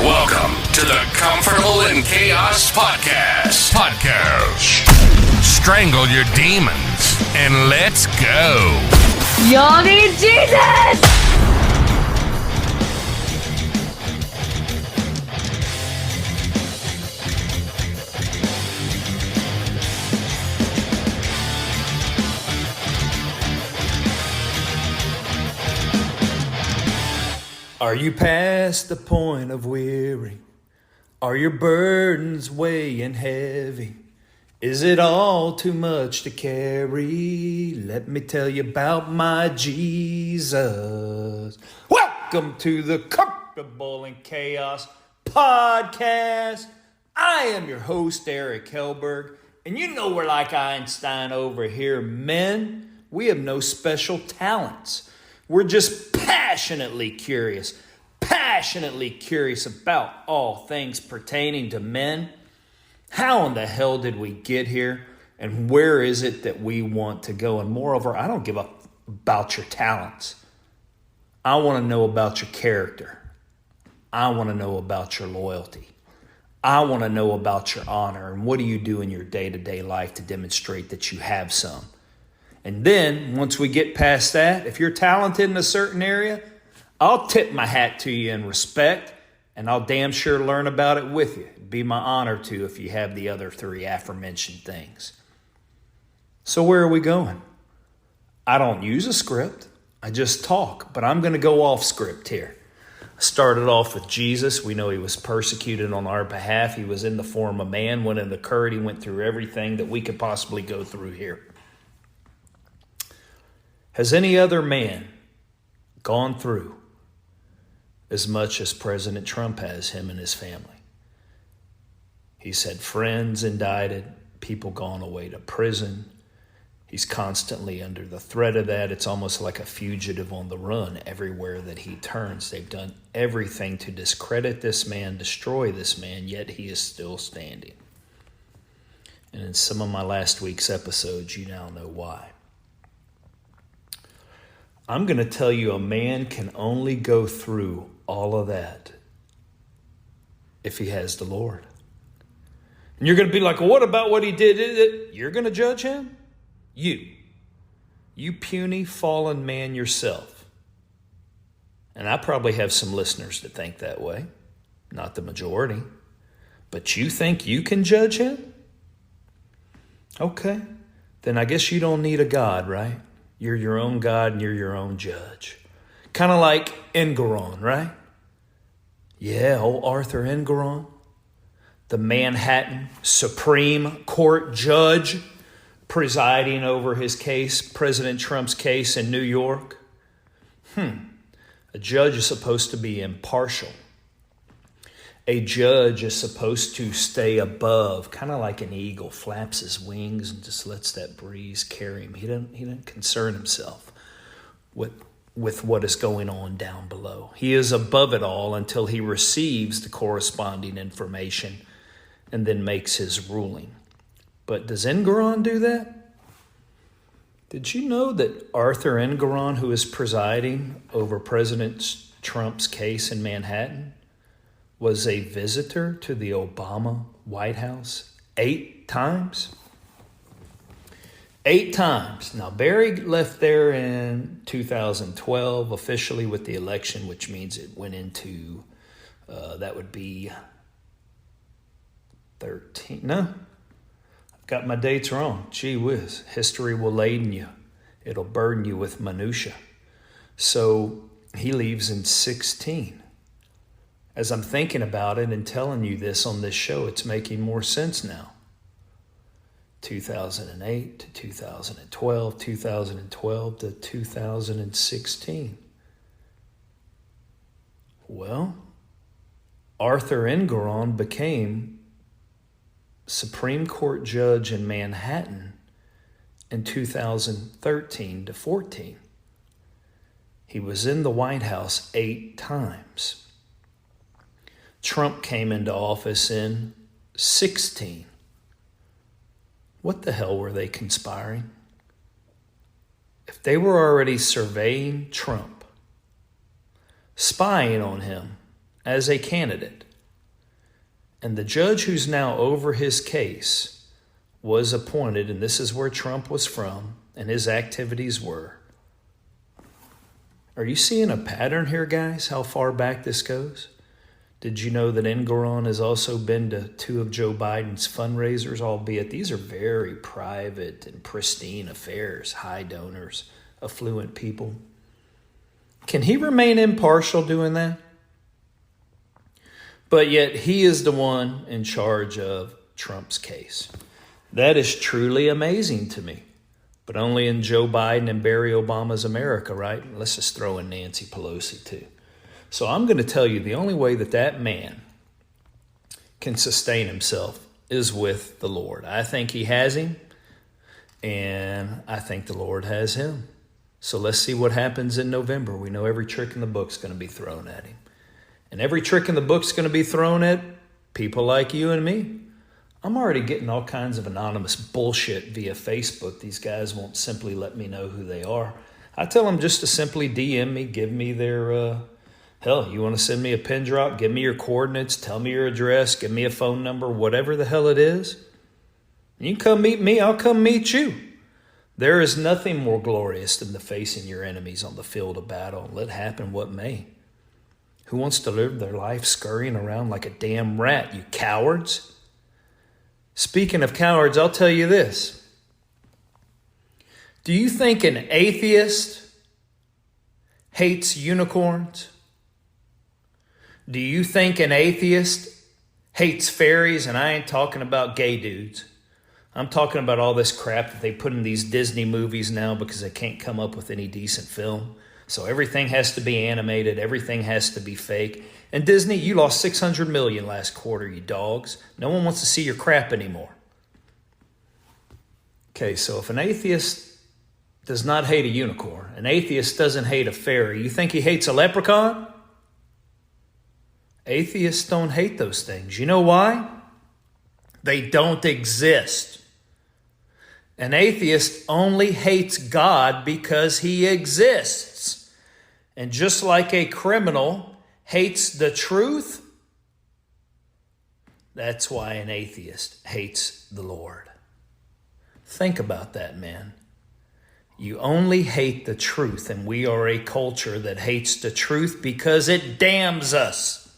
Welcome to the Comfortable in Chaos Podcast. Strangle your demons and let's go. Y'all need Jesus! Are you past the point of weary? Are your burdens weighing heavy? Is it all too much to carry? Let me tell you about my Jesus. Welcome to the Comfortable in Chaos Podcast. I am your host, Eric Hellberg, and you know we're like Einstein over here, men. We have no special talents. We're just passionately curious about all things pertaining to men. How in the hell did we get here? And where is it that we want to go? And moreover, I don't give a about your talents. I want to know about your character. I want to know about your loyalty. I want to know about your honor. And what do you do in your day-to-day life to demonstrate that you have some? And then, once we get past that, if you're talented in a certain area, I'll tip my hat to you in respect, and I'll damn sure learn about it with you. It'd be my honor to if you have the other three aforementioned things. So where are we going? I don't use a script. I just talk, but I'm going to go off script here. I started off with Jesus. We know he was persecuted on our behalf. He was in the form of man. When it occurred, he went through everything that we could possibly go through here. Has any other man gone through as much as President Trump has, him and his family? He's had friends indicted, people gone away to prison. He's constantly under the threat of that. It's almost like a fugitive on the run everywhere that he turns. They've done everything to discredit this man, destroy this man, yet he is still standing. And in some of my last week's episodes, you now know why. I'm going to tell you a man can only go through all of that if he has the Lord. And you're going to be like, well, what about what he did? You're going to judge him? You puny, fallen man yourself. And I probably have some listeners that think that way. Not the majority. But you think you can judge him? Okay. Then I guess you don't need a God, right? You're your own God and you're your own judge. Kind of like Engoron, right? Yeah, old Arthur Engoron, the Manhattan Supreme Court judge presiding over his case, President Trump's case in New York. A judge is supposed to be impartial. A judge is supposed to stay above, kind of like an eagle, flaps his wings and just lets that breeze carry him. He doesn't concern himself with what is going on down below. He is above it all until he receives the corresponding information and then makes his ruling. But does Engoron do that? Did you know that Arthur Engoron, who is presiding over President Trump's case in Manhattan, was a visitor to the Obama White House 8 times? 8 times. Now, Barry left there in 2012, officially with the election, which means it went into, that would be 13. No, I've got my dates wrong. Gee whiz. History will laden you. It'll burden you with minutia. So he leaves in 16. As I'm thinking about it and telling you this on this show, it's making more sense now. 2008 to 2012, 2012 to 2016. Well, Arthur Engoron became Supreme Court judge in Manhattan in 2013 to 14. He was in the White House 8 times. Trump came into office in 16. What the hell were they conspiring? If they were already surveying Trump, spying on him as a candidate, And the judge who's now over his case was appointed, and this is where Trump was from and his activities were. Are you seeing a pattern here, guys, how far back this goes? Did you know that Engoron has also been to 2 of Joe Biden's fundraisers, albeit these are very private and pristine affairs, high donors, affluent people? Can he remain impartial doing that? But yet he is the one in charge of Trump's case. That is truly amazing to me. But only in Joe Biden and Barry Obama's America, right? Let's just throw in Nancy Pelosi too. So I'm going to tell you the only way that that man can sustain himself is with the Lord. I think he has him, and I think the Lord has him. So let's see what happens in November. We know every trick in the book's going to be thrown at him. And every trick in the book's going to be thrown at people like you and me. I'm already getting all kinds of anonymous bullshit via Facebook. These guys won't simply let me know who they are. I tell them just to simply DM me, give me their, hell, you want to send me a pin drop? Give me your coordinates, tell me your address, give me a phone number, whatever the hell it is. You can come meet me, I'll come meet you. There is nothing more glorious than facing your enemies on the field of battle. Let happen what may. Who wants to live their life scurrying around like a damn rat, you cowards? Speaking of cowards, I'll tell you this. Do you think an atheist hates unicorns? Do you think an atheist hates fairies? And I ain't talking about gay dudes. I'm talking about all this crap that they put in these Disney movies now because they can't come up with any decent film. So everything has to be animated. Everything has to be fake. And Disney, you lost $600 million last quarter, you dogs. No one wants to see your crap anymore. Okay, so if an atheist does not hate a unicorn, an atheist doesn't hate a fairy, you think he hates a leprechaun? Atheists don't hate those things. You know why? They don't exist. An atheist only hates God because he exists. And just like a criminal hates the truth, that's why an atheist hates the Lord. Think about that, man. You only hate the truth, and we are a culture that hates the truth because it damns us.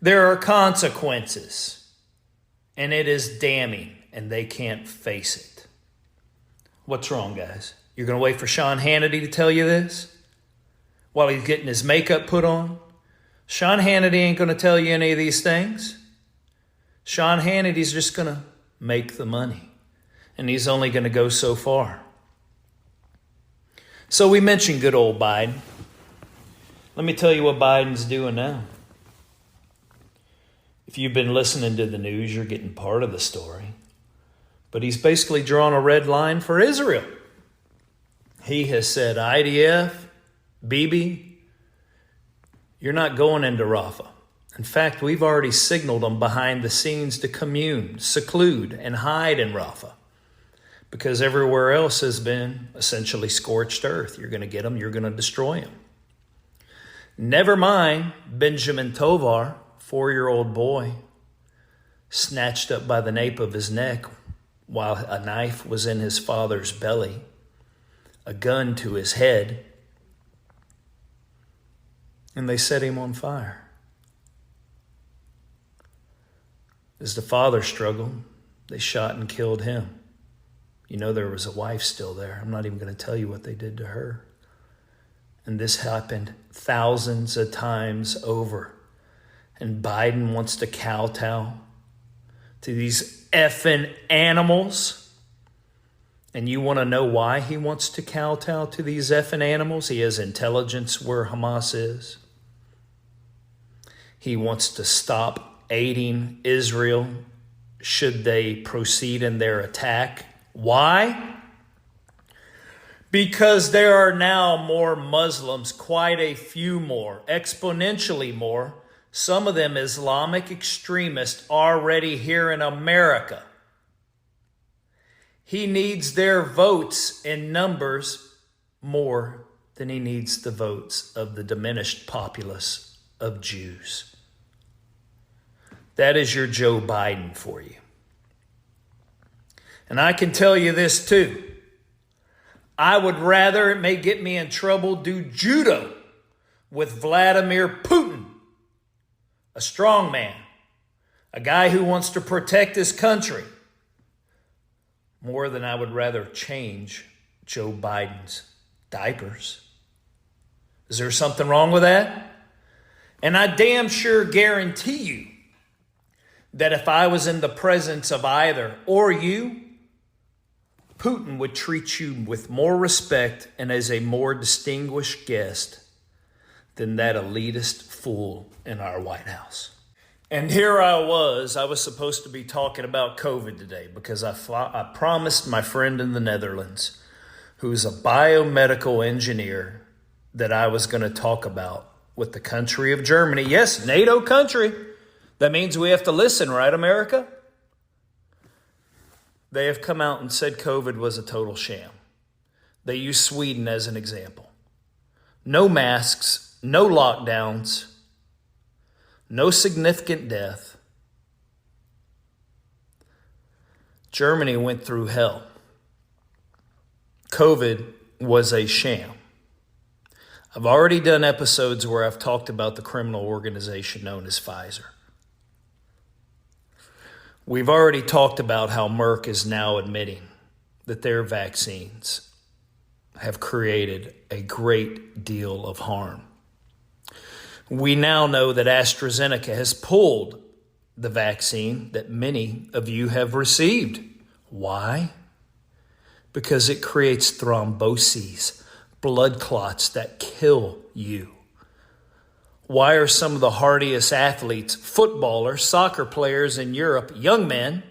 There are consequences, and it is damning, and they can't face it. What's wrong, guys? You're going to wait for Sean Hannity to tell you this while he's getting his makeup put on? Sean Hannity ain't going to tell you any of these things. Sean Hannity's just going to make the money, and he's only going to go so far. So we mentioned good old Biden. Let me tell you what Biden's doing now. If you've been listening to the news, you're getting part of the story. But he's basically drawn a red line for Israel. He has said, IDF, Bibi, you're not going into Rafah. In fact, we've already signaled them behind the scenes to commune, seclude, and hide in Rafah. Because everywhere else has been essentially scorched earth. You're going to get them, you're going to destroy them. Never mind Benjamin Tovar, 4-year-old boy, snatched up by the nape of his neck while a knife was in his father's belly, a gun to his head, and they set him on fire. As the father struggled, they shot and killed him. You know, there was a wife still there. I'm not even going to tell you what they did to her. And this happened thousands of times over. And Biden wants to kowtow to these effing animals. And you want to know why he wants to kowtow to these effing animals? He has intelligence where Hamas is. He wants to stop aiding Israel should they proceed in their attack. Why? Because there are now more Muslims, quite a few more, exponentially more, some of them Islamic extremists already here in America. He needs their votes in numbers more than he needs the votes of the diminished populace of Jews. That is your Joe Biden for you. And I can tell you this too. I would rather, it may get me in trouble, do judo with Vladimir Putin, a strong man, a guy who wants to protect his country, more than I would rather change Joe Biden's diapers. Is there something wrong with that? And I damn sure guarantee you that if I was in the presence of either or you, Putin would treat you with more respect and as a more distinguished guest than that elitist fool in our White House. And here I was supposed to be talking about COVID today because I promised my friend in the Netherlands, who's a biomedical engineer, that I was going to talk about with the country of Germany. Yes, NATO country. That means we have to listen, right, America? They have come out and said COVID was a total sham. They use Sweden as an example. No masks, no lockdowns, no significant death. Germany went through hell. COVID was a sham. I've already done episodes where I've talked about the criminal organization known as Pfizer. We've already talked about how Merck is now admitting that their vaccines have created a great deal of harm. We now know that AstraZeneca has pulled the vaccine that many of you have received. Why? Because it creates thromboses, blood clots that kill you. Why are some of the hardiest athletes, footballers, soccer players in Europe, young men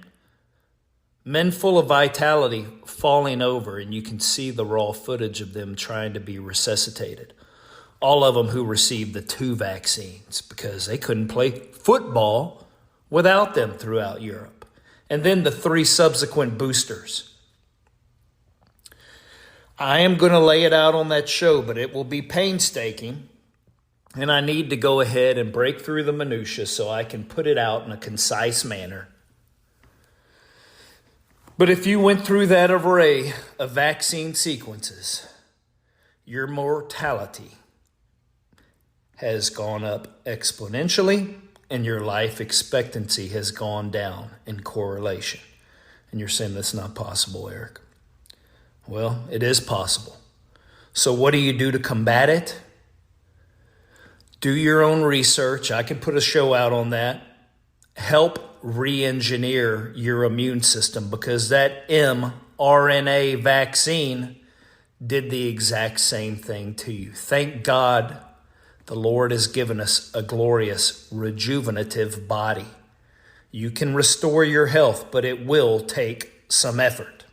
full of vitality, falling over, and you can see the raw footage of them trying to be resuscitated? All of them who received the 2 vaccines because they couldn't play football without them throughout Europe. And then the 3 subsequent boosters. I am going to lay it out on that show, but it will be painstaking. And I need to go ahead and break through the minutia so I can put it out in a concise manner. But if you went through that array of vaccine sequences, your mortality has gone up exponentially and your life expectancy has gone down in correlation. And you're saying that's not possible, Eric. Well, it is possible. So what do you do to combat it? Do your own research. I can put a show out on that. Help re-engineer your immune system because that mRNA vaccine did the exact same thing to you. Thank God the Lord has given us a glorious rejuvenative body. You can restore your health, but it will take some effort.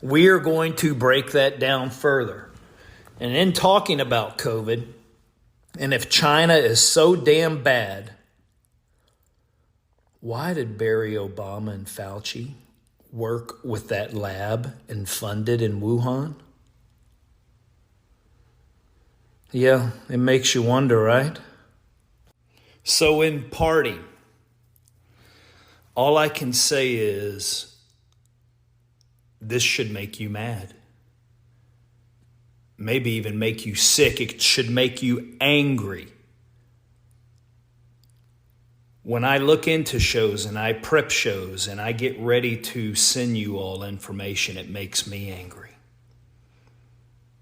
We are going to break that down further. And in talking about COVID, and if China is so damn bad, why did Barry Obama and Fauci work with that lab and fund it in Wuhan? Yeah, it makes you wonder, right? So in parting, all I can say is this should make you mad. Maybe even make you sick. It should make you angry. When I look into shows and I prep shows and I get ready to send you all information, it makes me angry.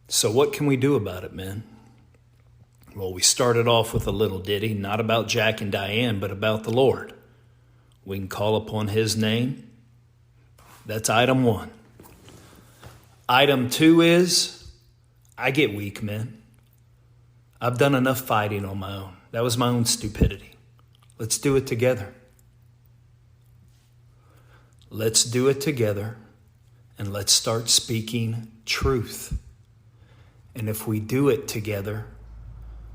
So what can we do about it, man? Well, we started off with a little ditty, not about Jack and Diane, but about the Lord. We can call upon his name. That's item 1. Item 2 is, I get weak, man. I've done enough fighting on my own. That was my own stupidity. Let's do it together. Let's do it together, and let's start speaking truth. And if we do it together,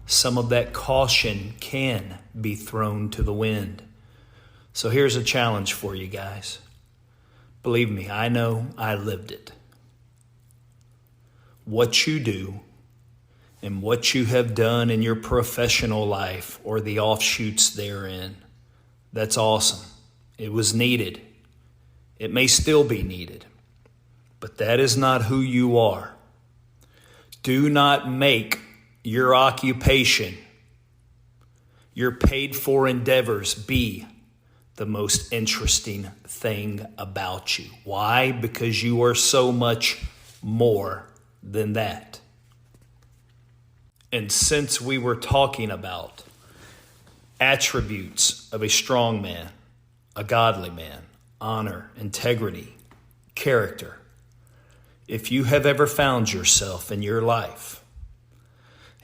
some of that caution can be thrown to the wind. So here's a challenge for you guys. Believe me, I know I lived it. What you do and what you have done in your professional life or the offshoots therein That's awesome. It was needed. It may still be needed. But that is not who you are. Do not make your occupation, your paid-for endeavors be the most interesting thing about you. Why? Because you are so much more than that. And since we were talking about attributes of a strong man, a godly man, honor, integrity, character, if you have ever found yourself in your life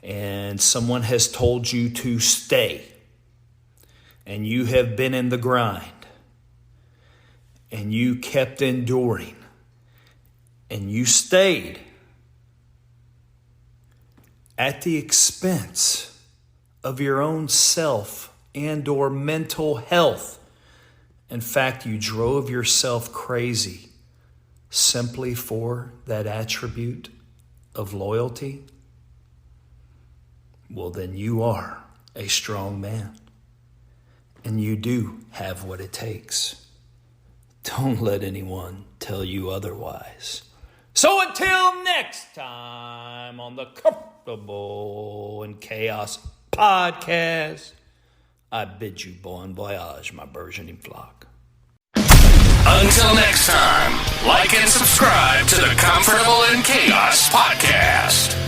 and someone has told you to stay, and you have been in the grind, and you kept enduring, and you stayed at the expense of your own self and or mental health. In fact, you drove yourself crazy simply for that attribute of loyalty. Well, then you are a strong man. And you do have what it takes. Don't let anyone tell you otherwise. So until next time on the Comfortable in Chaos podcast, I bid you bon voyage, my burgeoning flock. Until next time, like and subscribe to the Comfortable in Chaos podcast.